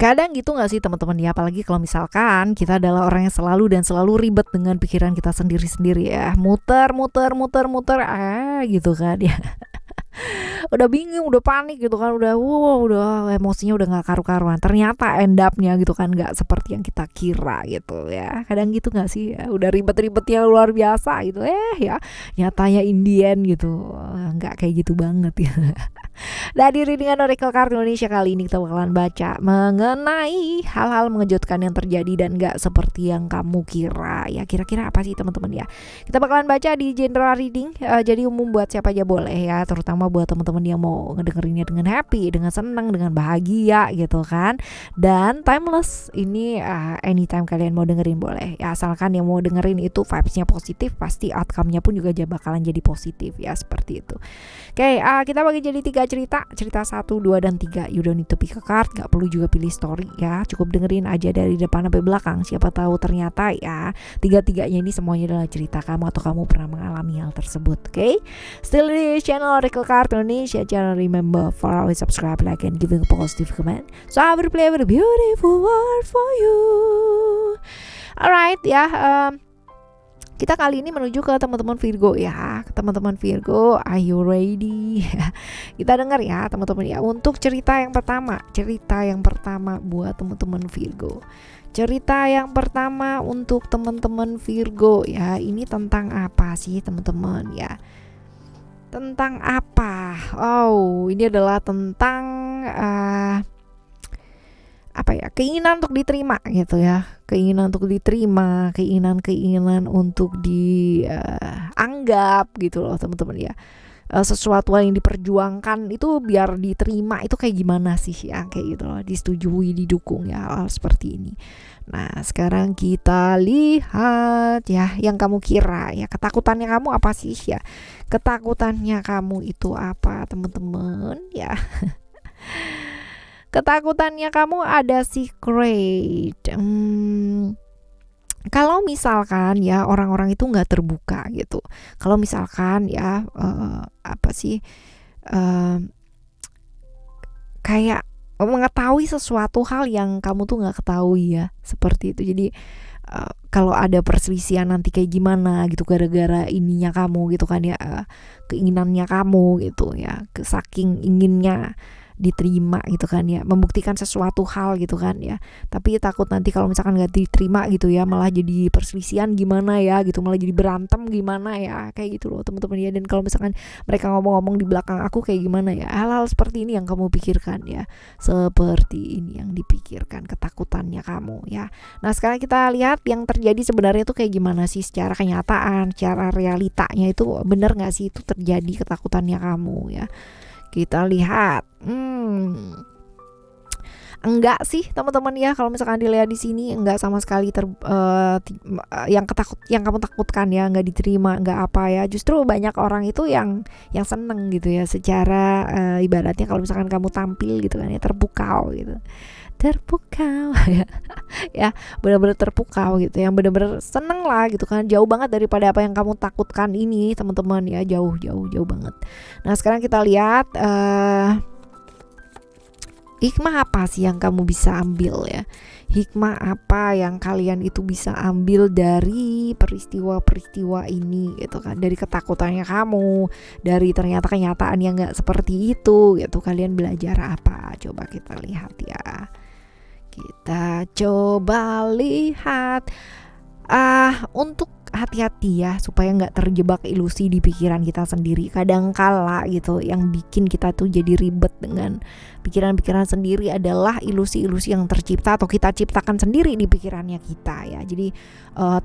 Kadang gitu nggak sih teman-teman ya, apalagi kalau misalkan kita adalah orang yang selalu ribet dengan pikiran kita sendiri-sendiri ya, muter gitu kan ya. Udah bingung, udah panik gitu kan, udah emosinya udah nggak karu-karuan. Ternyata end up-nya gitu kan nggak seperti yang kita kira gitu ya. Kadang gitu nggak sih ya, udah ribet-ribetnya luar biasa gitu ya, nyatanya Indian gitu nggak kayak gitu banget ya. Nah, di Readingan Oracle Card Indonesia kali ini kita bakalan baca mengenai hal-hal mengejutkan yang terjadi dan gak seperti yang kamu kira. Ya, kira-kira apa sih teman-teman ya? Kita bakalan baca di general reading, jadi umum buat siapa aja boleh ya, terutama buat teman-teman yang mau ngedengerinnya dengan happy, dengan senang, dengan bahagia gitu kan. Dan timeless ini anytime kalian mau dengerin boleh. Ya, asalkan yang mau dengerin itu vibes-nya positif, pasti outcome-nya pun juga bakalan jadi positif ya, seperti itu. Oke, kita bagi jadi 3 cerita 1, 2, dan 3. You don't need to pick a card, gak perlu juga pilih story ya, cukup dengerin aja dari depan sampai belakang. Siapa tahu ternyata ya tiga-tiganya ini semuanya adalah cerita kamu atau kamu pernah mengalami hal tersebut. Oke, still di channel Oracle Card Indonesia channel. Remember for always subscribe, like, and giving a positive comment, so I will play with a beautiful world for you. Alright ya, kita kali ini menuju ke teman-teman Virgo ya. Teman-teman Virgo, are you ready? Kita dengar ya teman-teman ya, untuk cerita yang pertama buat teman-teman Virgo. Cerita yang pertama untuk teman-teman Virgo ya, ini tentang apa sih teman-teman ya? Tentang apa? Oh, ini adalah tentang keinginan untuk diterima gitu ya, keinginan untuk diterima, keinginan untuk dianggap gitu loh teman-teman ya. Sesuatu yang diperjuangkan itu biar diterima itu kayak gimana sih ya, kayak gitu loh, disetujui, didukung ya, hal seperti ini. Nah, sekarang kita lihat ya yang kamu kira ya, ketakutannya kamu apa sih ya, ketakutannya kamu itu apa teman-teman ya. Ketakutannya kamu ada secret. Kalau misalkan ya orang-orang itu nggak terbuka gitu. Kalau misalkan ya kayak mengetahui sesuatu hal yang kamu tuh nggak ketahui ya, seperti itu. Jadi kalau ada perselisihan nanti kayak gimana gitu gara-gara ininya kamu gitu kan ya, keinginannya kamu gitu ya, saking inginnya diterima gitu kan ya, membuktikan sesuatu hal gitu kan ya, tapi takut nanti kalau misalkan gak diterima gitu ya, malah jadi perselisihan gimana ya gitu, malah jadi berantem gimana ya, kayak gitu loh teman-teman ya. Dan kalau misalkan mereka ngomong-ngomong di belakang aku kayak gimana ya, hal-hal seperti ini yang kamu pikirkan ya, seperti ini yang dipikirkan ketakutannya kamu ya. Nah, sekarang kita lihat yang terjadi sebenarnya tuh kayak gimana sih secara kenyataan, secara realitanya itu benar gak sih itu terjadi ketakutannya kamu ya. Kita lihat, enggak sih teman-teman ya, kalau misalkan dilihat di sini enggak sama sekali yang kamu takutkan ya, enggak diterima, enggak apa ya. Justru banyak orang itu yang seneng gitu ya, secara ibaratnya kalau misalkan kamu tampil gitu kan ya, terpukau gitu. Terpukau ya, benar-benar terpukau gitu, yang benar-benar seneng lah gitu kan, jauh banget daripada apa yang kamu takutkan ini teman-teman ya, jauh banget. Nah, sekarang kita lihat hikmah apa sih yang kamu bisa ambil ya, hikmah apa yang kalian itu bisa ambil dari peristiwa-peristiwa ini gitu kan, dari ketakutannya kamu, dari ternyata kenyataan yang gak seperti itu gitu, kalian belajar apa? Coba kita lihat ya. Kita coba lihat, untuk hati-hati ya, supaya nggak terjebak ilusi di pikiran kita sendiri. Kadangkala gitu yang bikin kita tuh jadi ribet dengan pikiran-pikiran sendiri adalah ilusi-ilusi yang tercipta atau kita ciptakan sendiri di pikirannya kita ya. Jadi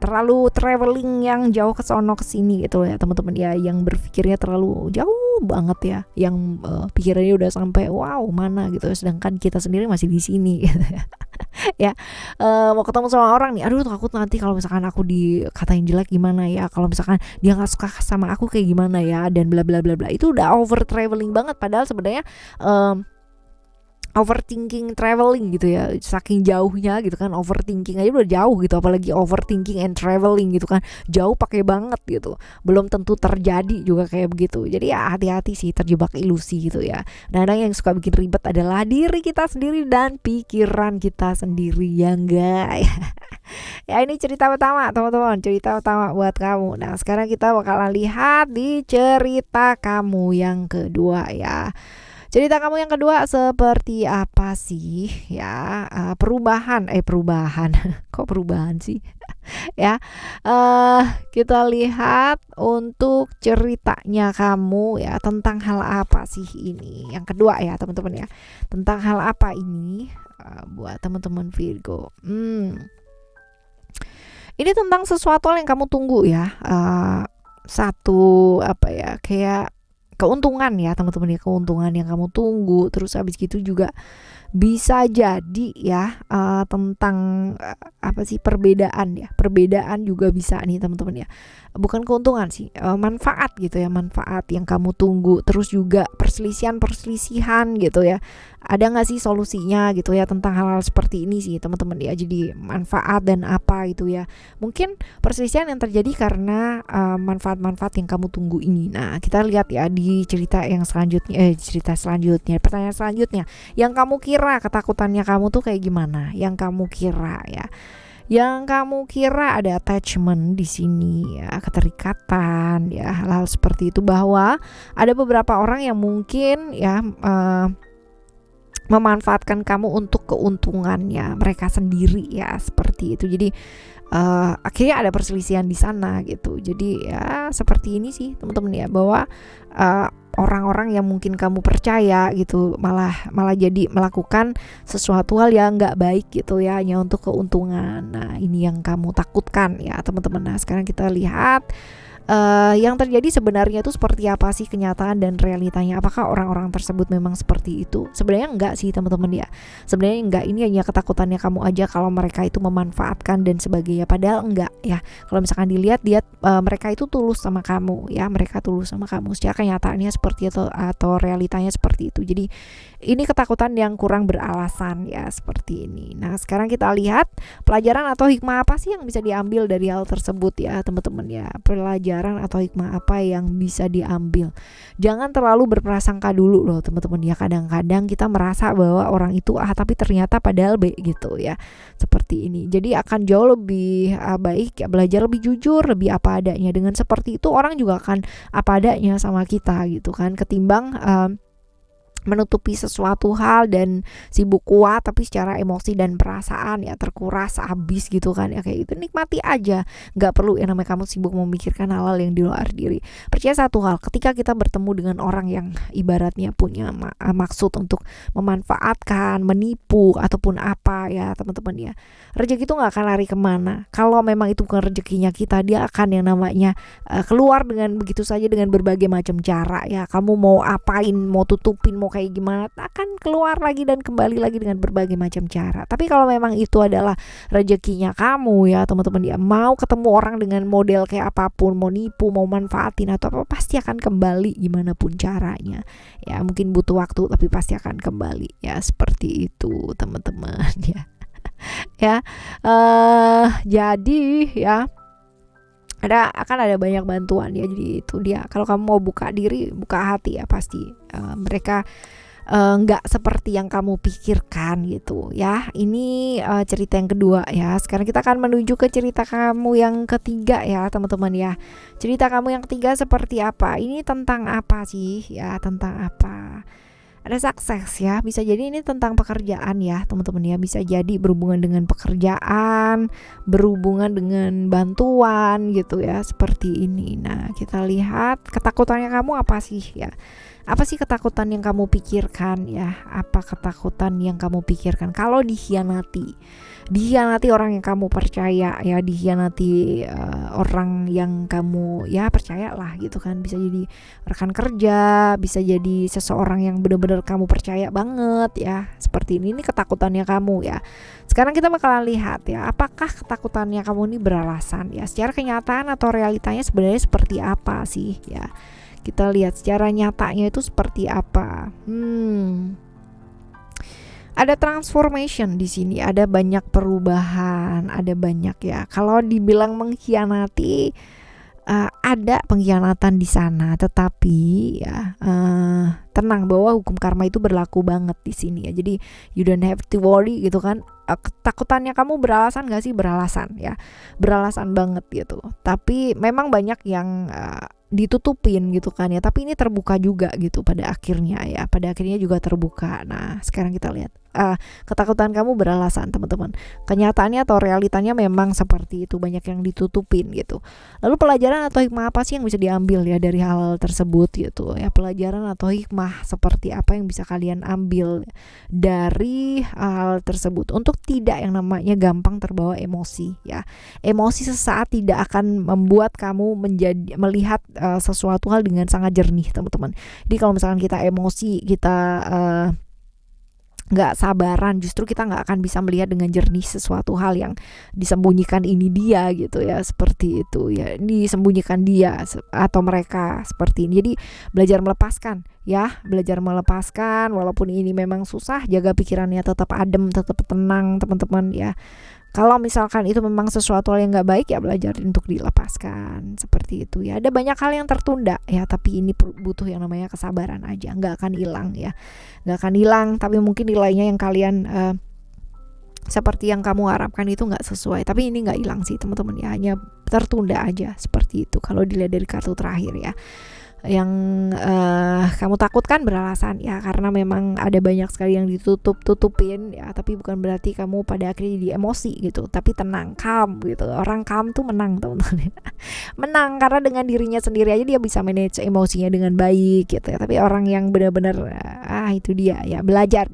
terlalu traveling yang jauh ke sono ke sini gitu ya teman-teman ya, yang berpikirnya terlalu jauh banget ya, yang pikirannya udah sampai wow mana gitu, sedangkan kita sendiri masih di sini gitu ya. Ya, mau ketemu sama orang nih, aduh takut nanti kalau misalkan aku dikatain jelek gimana ya, kalau misalkan dia nggak suka sama aku kayak gimana ya, dan bla bla bla bla. Itu udah over traveling banget, padahal sebenarnya overthinking traveling gitu ya, saking jauhnya gitu kan, overthinking aja udah jauh gitu, apalagi overthinking and traveling gitu kan, jauh pakai banget gitu, belum tentu terjadi juga kayak begitu. Jadi ya hati-hati sih terjebak ilusi gitu ya. Kadang yang suka bikin ribet adalah diri kita sendiri dan pikiran kita sendiri, ya enggak ya. Ya ini cerita pertama teman-teman, cerita pertama buat kamu. Nah sekarang kita bakalan lihat di cerita kamu yang kedua ya. Cerita kamu yang kedua seperti apa sih ya? Perubahan kok perubahan sih? Ya, kita lihat untuk ceritanya kamu ya, tentang hal apa sih ini? Yang kedua ya teman-teman ya, tentang hal apa ini buat teman-teman Virgo? Ini tentang sesuatu yang kamu tunggu ya. Satu apa ya, kayak keuntungan ya teman-teman ya, keuntungan yang kamu tunggu. Terus habis gitu juga bisa jadi ya tentang apa sih, perbedaan juga bisa nih teman-teman ya, bukan keuntungan sih, manfaat gitu ya, manfaat yang kamu tunggu. Terus juga perselisihan gitu ya, ada nggak sih solusinya gitu ya tentang hal-hal seperti ini sih teman-teman ya. Jadi manfaat dan apa itu ya, mungkin perselisihan yang terjadi karena manfaat-manfaat yang kamu tunggu ini. Nah kita lihat ya di cerita yang selanjutnya, pertanyaan selanjutnya, yang kamu kira ketakutannya kamu tuh kayak gimana? Yang kamu kira ya, yang kamu kira ada attachment di sini ya, keterikatan ya, hal-hal seperti itu, bahwa ada beberapa orang yang mungkin ya memanfaatkan kamu untuk keuntungannya mereka sendiri ya, seperti itu. Jadi akhirnya ada perselisihan di sana gitu. Jadi ya seperti ini sih teman-teman ya, bahwa orang-orang yang mungkin kamu percaya gitu malah jadi melakukan sesuatu hal yang nggak baik gitu ya, hanya untuk keuntungan. Nah ini yang kamu takutkan ya teman-teman. Nah sekarang kita lihat yang terjadi sebenarnya itu seperti apa sih kenyataan dan realitanya. Apakah orang-orang tersebut memang seperti itu? Sebenarnya enggak sih teman-teman ya, sebenarnya enggak. Ini hanya ketakutannya kamu aja kalau mereka itu memanfaatkan dan sebagainya, padahal enggak ya. Kalau misalkan dilihat mereka itu tulus sama kamu ya, mereka tulus sama kamu. Secara kenyataannya seperti itu atau realitanya seperti itu. Jadi ini ketakutan yang kurang beralasan ya, seperti ini. Nah sekarang kita lihat pelajaran atau hikmah apa sih yang bisa diambil dari hal tersebut ya teman-teman ya. Pelajaran atau hikmah apa yang bisa diambil. Jangan terlalu berprasangka dulu loh teman-teman ya. Kadang-kadang kita merasa bahwa orang itu tapi ternyata padahal B gitu ya, seperti ini. Jadi akan jauh lebih baik ya belajar lebih jujur, lebih apa adanya. Dengan seperti itu orang juga akan apa adanya sama kita gitu kan, ketimbang menutupi sesuatu hal dan sibuk kuat tapi secara emosi dan perasaan ya terkuras habis gitu kan ya. Kayak gitu nikmati aja, nggak perlu ya namanya kamu sibuk memikirkan hal-hal yang di luar diri. Percaya satu hal, ketika kita bertemu dengan orang yang ibaratnya punya maksud untuk memanfaatkan, menipu ataupun apa ya teman-teman ya, rezeki itu nggak akan lari kemana. Kalau memang itu bukan rezekinya kita, dia akan yang namanya keluar dengan begitu saja, dengan berbagai macam cara ya. Kamu mau apain, mau tutupin, mau kayak gimana, akan keluar lagi dan kembali lagi dengan berbagai macam cara. Tapi kalau memang itu adalah rezekinya kamu ya teman-teman ya, mau ketemu orang dengan model kayak apapun, mau nipu, mau manfaatin atau apa, pasti akan kembali gimana pun caranya ya. Mungkin butuh waktu tapi pasti akan kembali ya, seperti itu teman-teman ya. Ya jadi ya akan ada banyak bantuan ya. Jadi itu dia, kalau kamu mau buka diri, buka hati ya, pasti mereka nggak seperti yang kamu pikirkan gitu ya. Ini cerita yang kedua ya. Sekarang kita akan menuju ke cerita kamu yang ketiga ya teman-teman ya. Cerita kamu yang ketiga seperti apa? Ini tentang apa sih ya, tentang apa? Ada sukses ya, bisa jadi ini tentang pekerjaan ya teman-teman ya. Bisa jadi berhubungan dengan pekerjaan, berhubungan dengan bantuan gitu ya, seperti ini. Nah kita lihat ketakutannya kamu apa sih ya. Apa sih ketakutan yang kamu pikirkan ya? Apa ketakutan yang kamu pikirkan kalau dikhianati orang yang kamu percaya ya, dikhianati orang yang kamu ya percayalah gitu kan. Bisa jadi rekan kerja, bisa jadi seseorang yang benar-benar kamu percaya banget ya, seperti ini ketakutannya kamu ya. Sekarang kita bakalan lihat ya, apakah ketakutannya kamu ini beralasan ya, secara kenyataan atau realitanya sebenarnya seperti apa sih ya. Kita lihat secara nyatanya itu seperti apa. ada transformation di sini, ada banyak perubahan, ada banyak ya. Kalau dibilang mengkhianati, ada pengkhianatan di sana, tetapi ya tenang bahwa hukum karma itu berlaku banget di sini ya. Jadi you don't have to worry gitu kan. Ketakutannya kamu beralasan gak sih? Beralasan ya, beralasan banget gitu. Tapi memang banyak yang ditutupin gitu kan ya, tapi ini terbuka juga gitu pada akhirnya ya, pada akhirnya juga terbuka. Nah sekarang kita lihat ketakutan kamu beralasan teman-teman, kenyataannya atau realitanya memang seperti itu, banyak yang ditutupin gitu. Lalu pelajaran atau hikmah apa sih yang bisa diambil ya dari hal tersebut gitu ya, pelajaran atau hikmah seperti apa yang bisa kalian ambil dari hal tersebut, untuk tidak yang namanya gampang terbawa emosi ya. Emosi sesaat tidak akan membuat kamu melihat sesuatu hal dengan sangat jernih teman-teman. Jadi kalau misalkan kita emosi, kita nggak sabaran, justru kita nggak akan bisa melihat dengan jernih sesuatu hal yang disembunyikan ini dia gitu ya, seperti itu ya, disembunyikan dia atau mereka seperti ini. Jadi belajar melepaskan ya, belajar melepaskan walaupun ini memang susah, jaga pikirannya tetap adem, tetap tenang teman-teman ya. Kalau misalkan itu memang sesuatu hal yang gak baik ya belajar untuk dilepaskan, seperti itu ya. Ada banyak hal yang tertunda ya, tapi ini butuh yang namanya kesabaran aja, gak akan hilang ya, gak akan hilang. Tapi mungkin nilainya yang kalian seperti yang kamu harapkan itu gak sesuai, tapi ini gak hilang sih teman-teman ya, hanya tertunda aja seperti itu. Kalau dilihat dari kartu terakhir ya, yang kamu takutkan beralasan ya, karena memang ada banyak sekali yang ditutupin ya, tapi bukan berarti kamu pada akhirnya jadi emosi gitu, tapi tenang, calm gitu. Orang calm tuh menang teman-teman. Menang karena dengan dirinya sendiri aja dia bisa manage emosinya dengan baik gitu ya. Tapi orang yang benar-benar itu dia ya, belajar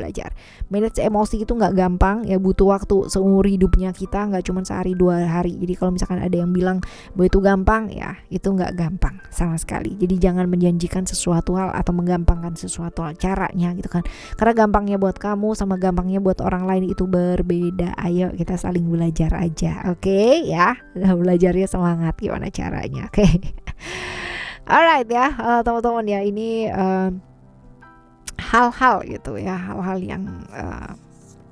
manage emosi itu nggak gampang ya, butuh waktu seumur hidupnya kita, nggak cuma sehari 2 hari. Jadi kalau misalkan ada yang bilang bahwa itu gampang ya, itu nggak gampang sama sekali. Jadi jangan menjanjikan sesuatu hal atau menggampangkan sesuatu hal caranya gitu kan, karena gampangnya buat kamu sama gampangnya buat orang lain itu berbeda. Ayo kita saling belajar aja, oke ya, belajarnya semangat, gimana caranya, oke. Alright ya teman-teman ya, ini hal-hal gitu ya, hal-hal yang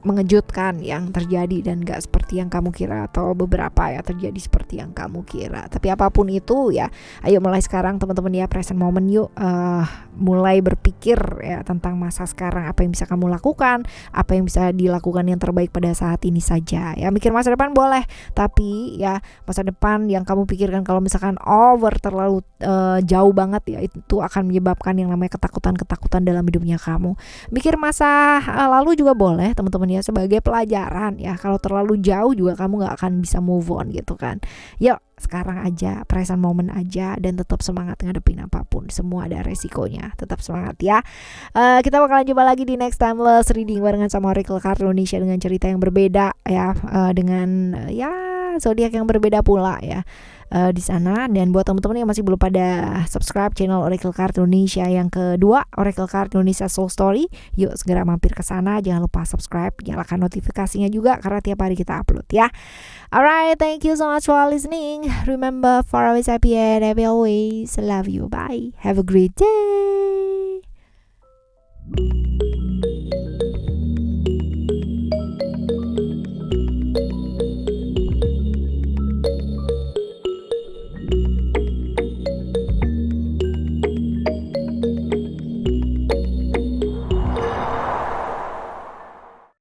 mengejutkan yang terjadi dan gak seperti yang kamu kira, atau beberapa ya terjadi seperti yang kamu kira. Tapi apapun itu ya, ayo mulai sekarang teman-teman ya, present moment yuk, mulai berpikir ya tentang masa sekarang, apa yang bisa kamu lakukan, apa yang bisa dilakukan yang terbaik pada saat ini saja ya. Mikir masa depan boleh, tapi ya masa depan yang kamu pikirkan kalau misalkan terlalu jauh banget ya, itu akan menyebabkan yang namanya ketakutan dalam hidupnya kamu. Mikir masa lalu juga boleh teman-teman ya, sebagai pelajaran ya. Kalau terlalu jauh juga kamu gak akan bisa move on gitu kan. Yuk sekarang aja, present moment aja, dan tetap semangat ngadepin apapun, semua ada resikonya, tetap semangat ya. Kita bakalan jumpa lagi di next timeless reading barengan sama Oracle Card Indonesia dengan cerita yang berbeda ya, dengan zodiak yang berbeda pula ya di sana. Dan buat teman-teman yang masih belum pada subscribe channel Oracle Card Indonesia yang kedua, Oracle Card Indonesia Soul Story, yuk segera mampir ke sana. Jangan lupa subscribe, nyalakan notifikasinya juga karena tiap hari kita upload ya. Alright, thank you so much for listening. Remember, for always happy and happy always. Love you. Bye. Have a great day.